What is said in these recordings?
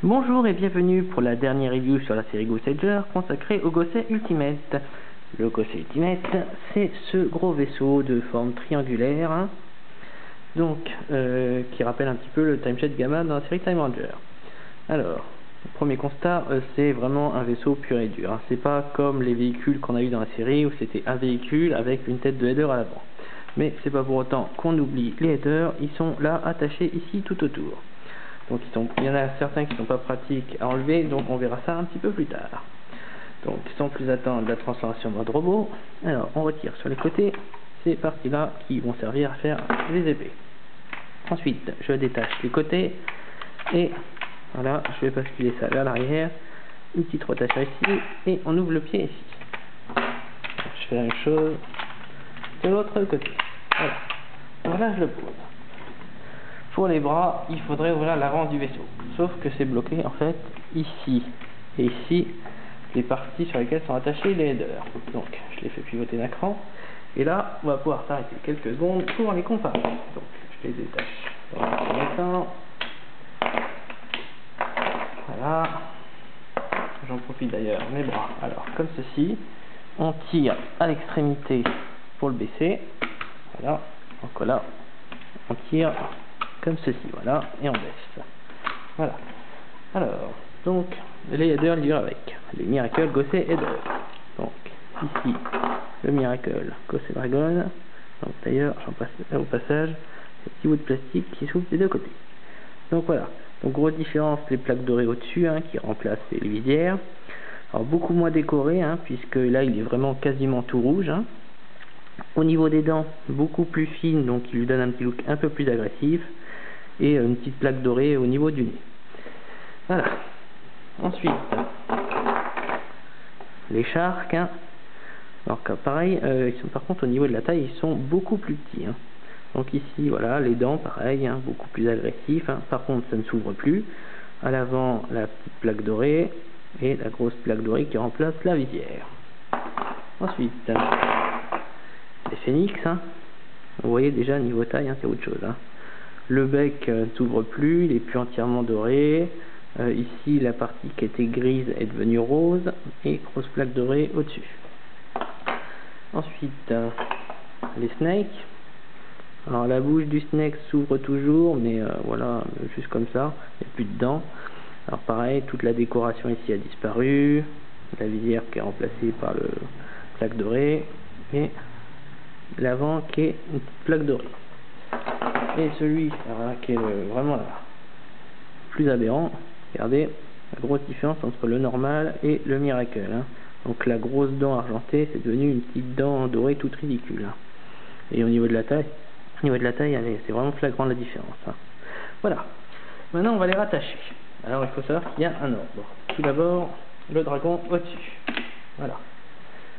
Bonjour et bienvenue pour la dernière review sur la série Gossager consacrée au Gosset Ultimate. Le Gosset Ultimate, c'est ce gros vaisseau de forme triangulaire, qui rappelle un petit peu le Time Jet Gamma dans la série Time Ranger. Alors, le premier constat, c'est vraiment un vaisseau pur et dur. C'est pas comme les véhicules qu'on a eu dans la série où c'était un véhicule avec une tête de header à l'avant. Mais c'est pas pour autant qu'on oublie les headers, ils sont là attachés ici tout autour. Donc il y en a certains qui sont pas pratiques à enlever, donc on verra ça un petit peu plus tard. Donc sans plus attendre la transformation mode robot, alors on retire sur les côtés ces parties-là qui vont servir à faire les épées. Ensuite, je détache les côtés et voilà, je vais basculer ça vers l'arrière, une petite rotation ici et on ouvre le pied ici. Je fais la même chose de l'autre côté. Voilà. Donc là je le pose. Pour les bras, il faudrait ouvrir l'avant du vaisseau. Sauf que c'est bloqué en fait ici et ici, les parties sur lesquelles sont attachés les headers. Donc je les fais pivoter d'un cran. Et là, on va pouvoir s'arrêter quelques secondes pour les comparer. Donc je les détache dans un premier temps. Voilà. J'en profite d'ailleurs mes bras. Alors comme ceci, on tire à l'extrémité pour le baisser. Voilà. Donc là, on tire comme ceci, voilà, et on baisse. Voilà. Alors, donc, les headers livrent avec les Miracle Gosset Header. Donc, ici, le Miracle Gosset Dragon. Donc, d'ailleurs, j'en passe au passage, ces petits bouts de plastique qui s'ouvrent des deux côtés. Donc, voilà. Donc, grosse différence, les plaques dorées au-dessus, qui remplacent les visières. Alors, beaucoup moins décoré, puisque là, il est vraiment quasiment tout rouge. Au niveau des dents, beaucoup plus fine, donc il lui donne un petit look un peu plus agressif. Et une petite plaque dorée au niveau du nez. Voilà. Ensuite, les sharks. Alors pareil, ils sont par contre au niveau de la taille, ils sont beaucoup plus petits. Donc ici, voilà, les dents, pareil, beaucoup plus agressifs. Par contre, ça ne s'ouvre plus. À l'avant, la petite plaque dorée et la grosse plaque dorée qui remplace la visière. Ensuite, les phénix. Vous voyez déjà niveau taille, c'est autre chose. Le bec ne s'ouvre plus, il est plus entièrement doré. Ici, la partie qui était grise est devenue rose et grosse plaque dorée au-dessus. Ensuite, les snakes. Alors la bouche du snake s'ouvre toujours, mais voilà, juste comme ça, il n'y a plus de dents. Alors pareil, toute la décoration ici a disparu. La visière qui est remplacée par le plaque dorée et l'avant qui est une petite plaque dorée. Et celui qui est vraiment plus aberrant, regardez la grosse différence entre le normal et le Miracle. Donc la grosse dent argentée, c'est devenu une petite dent dorée toute ridicule. Et au niveau de la taille, c'est vraiment flagrant la différence. Voilà. Maintenant, on va les rattacher. Alors, il faut savoir qu'il y a un ordre. Tout d'abord, le dragon au-dessus. Voilà.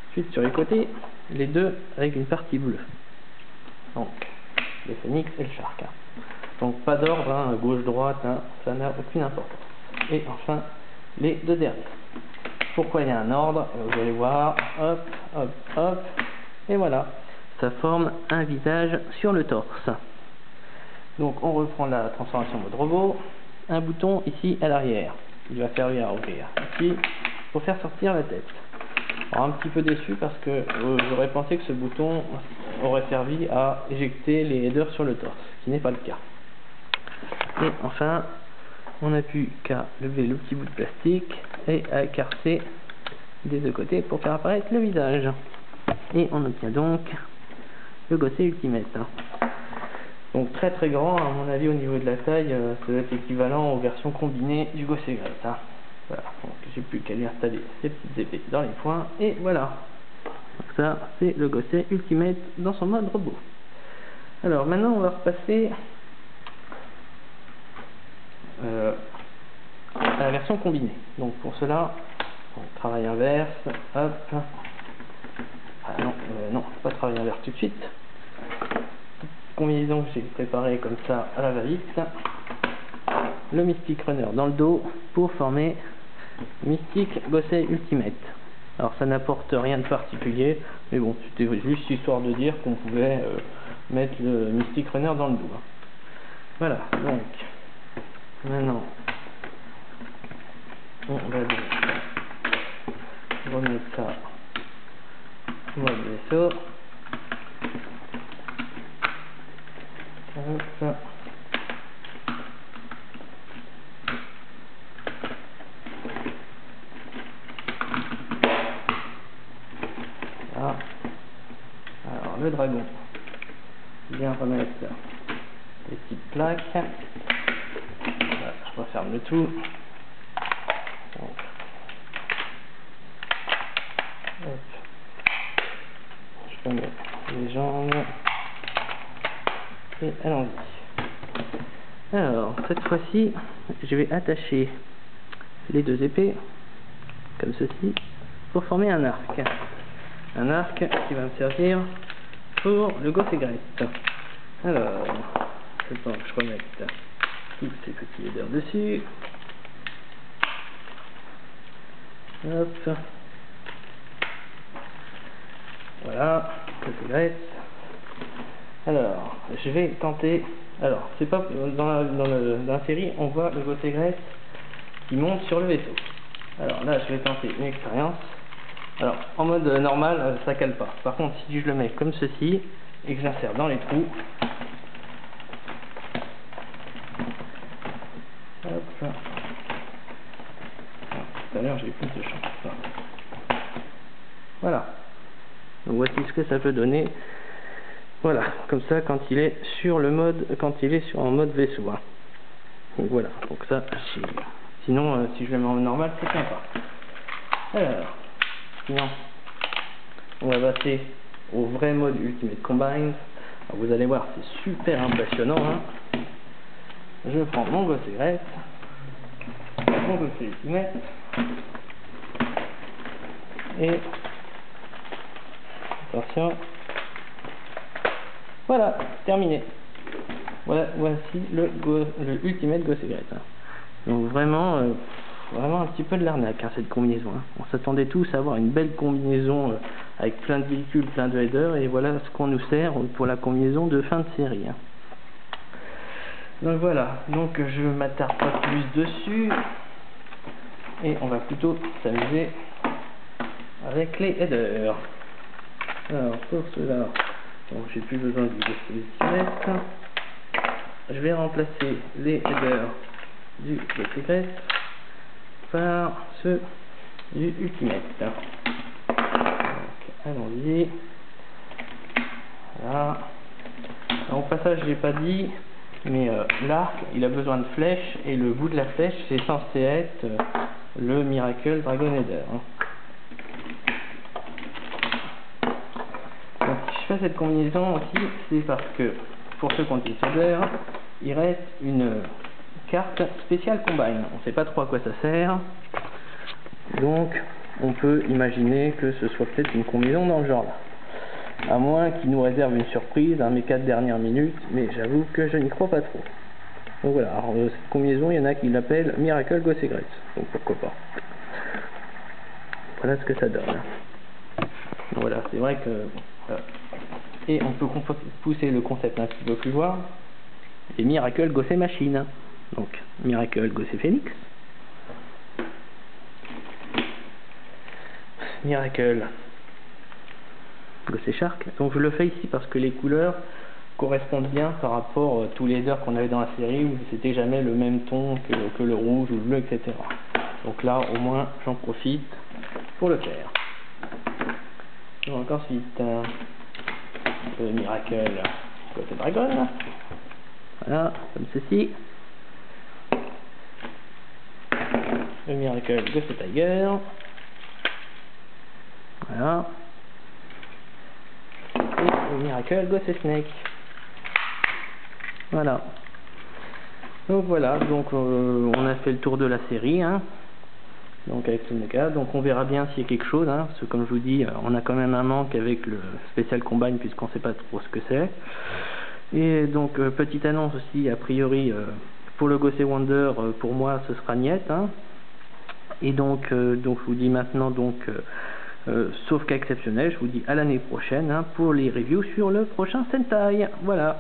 Ensuite, sur les côtés, les deux avec une partie bleue. Donc, les phénix et le shark. Donc pas d'ordre, gauche-droite, ça n'a aucune importance. Et enfin, les deux derniers. Pourquoi il y a un ordre? Vous allez voir, hop, hop, hop, et voilà, ça forme un visage sur le torse. Donc on reprend la transformation mode robot, un bouton ici à l'arrière, il va servir à ouvrir ici, pour faire sortir la tête. Alors un petit peu déçu parce que j'aurais pensé que ce bouton aurait servi à éjecter les headers sur le torse, ce qui n'est pas le cas. Et enfin, on n'a plus qu'à lever le petit bout de plastique et à écarter des deux côtés pour faire apparaître le visage. Et on obtient donc le Gosset Ultimate. Donc très très grand, à mon avis au niveau de la taille, ça doit être équivalent aux versions combinées du Gosset Grey. Voilà, donc j'ai plus qu'à lui installer ces petites épées dans les points, et voilà. Donc ça, c'est le Gosset Ultimate dans son mode robot. Alors maintenant, on va repasser à la version combinée. Donc pour cela, on travaille inverse, hop. Ah non, pas travail inverse tout de suite. Combinaison que j'ai préparée comme ça à la va-vite. Le Mystic Runner dans le dos pour former Mystic Gosset Ultimate. Alors ça n'apporte rien de particulier, mais bon, c'était juste histoire de dire qu'on pouvait mettre le Mystic Runner dans le dos. Voilà, donc maintenant On va donc remettre ça au mode vaisseau. Hop. Voilà. Alors le dragon, bien remettre les petites plaques. Voilà, je referme le tout. Donc, hop. Je remets les jambes et allons-y. Alors cette fois-ci, je vais attacher les deux épées comme ceci pour former un arc. Un arc qui va me servir pour le Gosegress. Alors, je pense que je remette tous ces petits leaders dessus. Hop. Voilà, Gosegress. Alors, je vais tenter. Alors, c'est pas dans la série, on voit le Gosegress qui monte sur le vaisseau. Alors là, je vais tenter une expérience. Alors, en mode normal, ça cale pas. Par contre, si je le mets comme ceci et que j'insère dans les trous, hop, tout à l'heure j'ai eu plus de chance. Voilà. Donc voici ce que ça peut donner. Voilà, comme ça quand il est sur le mode, en mode vaisseau. Hein. Donc voilà. Donc ça, sinon, si je le mets en mode normal, c'est sympa. Alors. Sinon, on va passer au vrai mode Ultimate Combine. Alors vous allez voir, c'est super impressionnant. Hein. Je prends mon Gosegress, mon Gose Ultimate, et attention, voilà, terminé. Voilà, voici le Ultimate Gosegress. Hein. Donc vraiment. Vraiment un petit peu de l'arnaque, hein, cette combinaison. Hein. On s'attendait tous à avoir une belle combinaison avec plein de véhicules, plein de headers, et voilà ce qu'on nous sert pour la combinaison de fin de série. Hein. Donc voilà, donc je ne m'attarde pas plus dessus, et on va plutôt s'amuser avec les headers. Alors pour cela, j'ai plus besoin du Gosegress. Je vais remplacer les headers du Gosegress par ceux du Ultimate. Donc, allons-y. Voilà. Alors, au passage, je l'ai pas dit, mais l'arc, il a besoin de flèches, et le bout de la flèche, c'est censé être le Miracle Dragon Header. Donc, si je fais cette combinaison aussi, c'est parce que pour ceux qui ont des headers, il reste une carte spéciale combine. On ne sait pas trop à quoi ça sert, donc on peut imaginer que ce soit peut-être une combinaison dans le genre là, à moins qu'il nous réserve une surprise dans mes 4 dernières minutes, mais j'avoue que je n'y crois pas trop. Donc voilà, alors, cette combinaison, il y en a qui l'appellent Miracle Gosegress, donc pourquoi pas. Voilà ce que ça donne. Donc voilà, c'est vrai que et on peut pousser le concept un petit peu plus loin, et Miracle Gose Machine. Donc, Miracle Gose Phoenix, Miracle Gose Shark. Donc je le fais ici parce que les couleurs correspondent bien par rapport à tous les headers qu'on avait dans la série où c'était jamais le même ton que le rouge ou le bleu, etc. Donc là, au moins, j'en profite pour le faire. Donc ensuite, le Miracle Gose Dragon. Voilà, comme ceci. Le Miracle Gose Tiger. Voilà. Et le Miracle Gose Snake. Voilà. Donc voilà, donc on a fait le tour de la série, hein. Donc avec ce mecha, donc on verra bien s'il y a quelque chose, hein, parce que comme je vous dis, on a quand même un manque avec le Special Combine puisqu'on sait pas trop ce que c'est. Et donc petite annonce aussi, a priori pour le Gose Wonder, pour moi ce sera niet, hein. Et donc je vous dis maintenant, donc sauf cas exceptionnel, je vous dis à l'année prochaine, hein, pour les reviews sur le prochain Sentai. Voilà.